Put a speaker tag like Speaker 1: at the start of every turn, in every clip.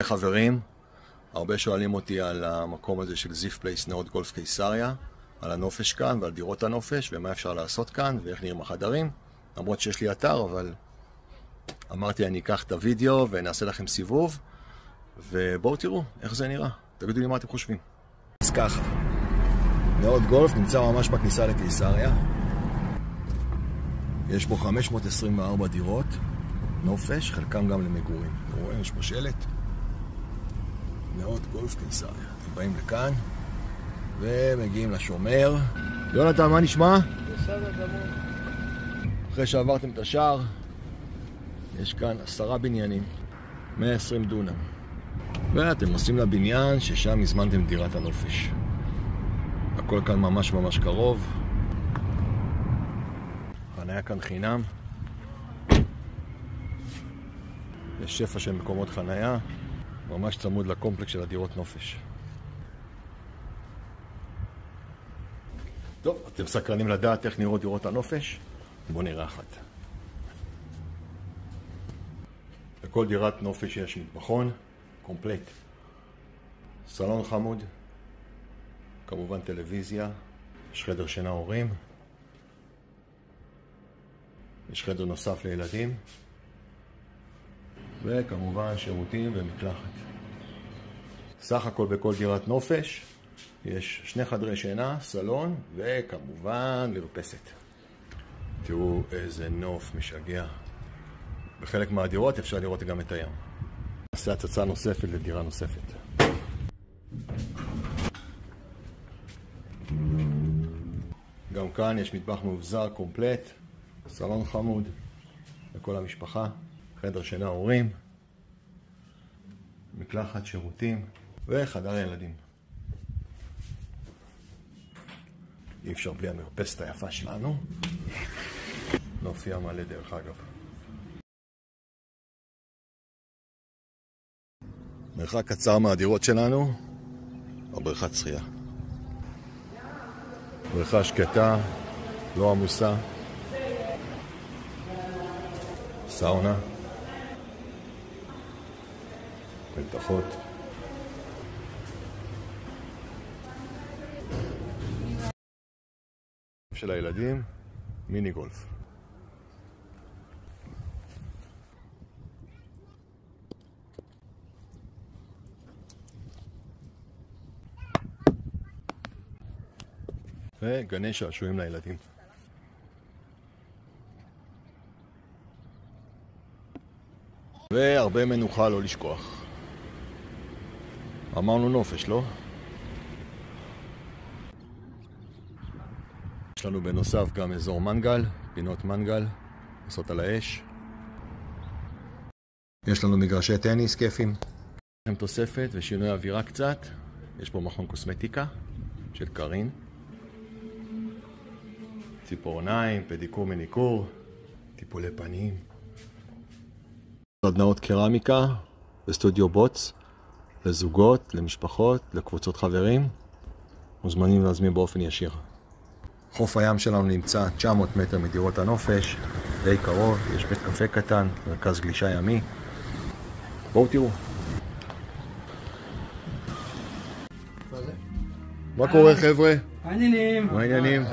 Speaker 1: חברים, הרבה שואלים אותי על המקום הזה של זיף פלייס נאות גולף קיסריה, על הנופש כאן ועל דירות הנופש ומה אפשר לעשות כאן ואיך נראים החדרים. למרות שיש לי אתר, אבל אמרתי אני אקח את הוידאו ונעשה לכם סיבוב ובואו תראו איך זה נראה, תגידו לי מה אתם חושבים. אז ככה, נאות גולף נמצא ממש בכניסה לקיסריה, יש פה 524 דירות נופש, חלקם גם למגורים. אתם רואים, יש פה שלט נאות גולף קיסריה. אתם באים לכאן ומגיעים לשומר. יונתן, מה נשמע?
Speaker 2: בסדר גמור.
Speaker 1: אחרי שעברתם את השער, יש כאן 10 בניינים, 120 דונם. ואתם נוסעים לבניין ששם הזמנתם דירת הנופש. הכל כאן ממש ממש קרוב. חניה כאן חינם. יש שפע של מקומות חניה, ממש צמוד לקומפלקס של הדירות נופש. טוב, אתם סקרנים לדעת איך נראות דירות הנופש? בואו נראה אחת. לכל דירת נופש יש מטבחון, קומפלט. סלון חמוד, כמובן טלוויזיה, יש חדר שינה הורים, יש חדר נוסף לילדים, וכמובן שירותים ומקלחת. סך הכל בכל דירת נופש יש 2 חדרי שינה, סלון וכמובן מרפסת. תראו איזה נוף משגע. בחלק מהדירות אפשר לראות גם את הים. נעשה הצצה נוספת לדירה נוספת. גם כאן יש מטבח מאובזר קומפלט, סלון חמוד לכל המשפחה, חדר שינה הורים, מקלחת, שירותים וחדר ילדים. אי אפשר בלי המרפסת היפה שלנו. נוף ים מלא דרך אגב. מרחק קצר מהדירות שלנו, הבריכת שחייה. בריכה שקטה, לא עמוסה. סאונה. מלתחות. של הילדים, מיני גולף. וגני שעשועים לילדים. והרבה מנוחה לא לשכוח. אמרנו נופש, לא? יש לנו בנוסף גם אזור מנגל, פינות מנגל, לעשות על האש. יש לנו מגרשי טניס כיפים. יש תוספת ושינוי אווירה קצת. יש פה מכון קוסמטיקה של קרין. ציפורניים, פדיקור מניקור, טיפולי פנים. סדנאות קרמיקה וסטודיו בוטס לזוגות, למשפחות, לקבוצות חברים. מוזמנים להזמין באופן ישיר. חוף הים שלנו נמצא 900 מטר מדירות הנופש, די קרוב, יש בית קפה קטן, מרכז גלישה ימי. בואו תראו. מה קורה חבר'ה?
Speaker 2: העניינים.
Speaker 1: מה העניינים?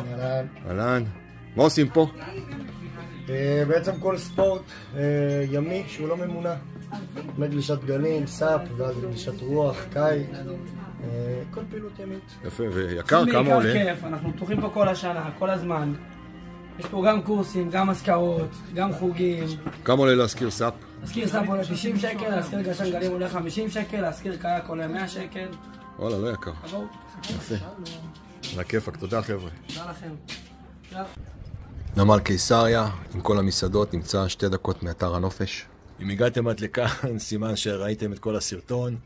Speaker 1: אהלן. מה עושים פה?
Speaker 2: בעצם כל ספורט ימי שהוא לא ממונע. מגלישת גלים, סאפ, ואז גלישת רוח, קיט, כל פעילות ימית.
Speaker 1: יפה, ויקר, כמה עולה?
Speaker 3: כיף, אנחנו פתוחים פה כל השנה, כל הזמן. יש פה גם קורסים, גם מזכרות, גם חוגים.
Speaker 1: כמה עולה להזכיר סאפ?
Speaker 3: להזכיר סאפ עולה 90 שקל, להזכיר גשן גלים עולה 50 שקל, להזכיר קייק עולה 100 שקל.
Speaker 1: וואלה, לא יקר.
Speaker 3: תבואו.
Speaker 1: יפה. על הכיפק, תודה חבר'ה.
Speaker 3: תודה לכם.
Speaker 1: נמל קיסריה, עם כל המסעדות, נמצא 2 דקות מאתר הנופש. אם הגעתם עד לכאן, סימן שראיתם את כל הסרטון,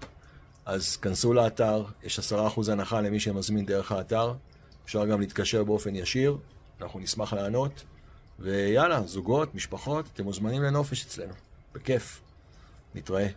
Speaker 1: אז כנסו לאתר, יש 10% הנחה למי שמזמין דרך האתר. אפשר גם להתקשר באופן ישיר, אנחנו נשמח לענות. ויאללה, זוגות, משפחות, אתם מוזמנים לנופש אצלנו. בכיף. נתראה.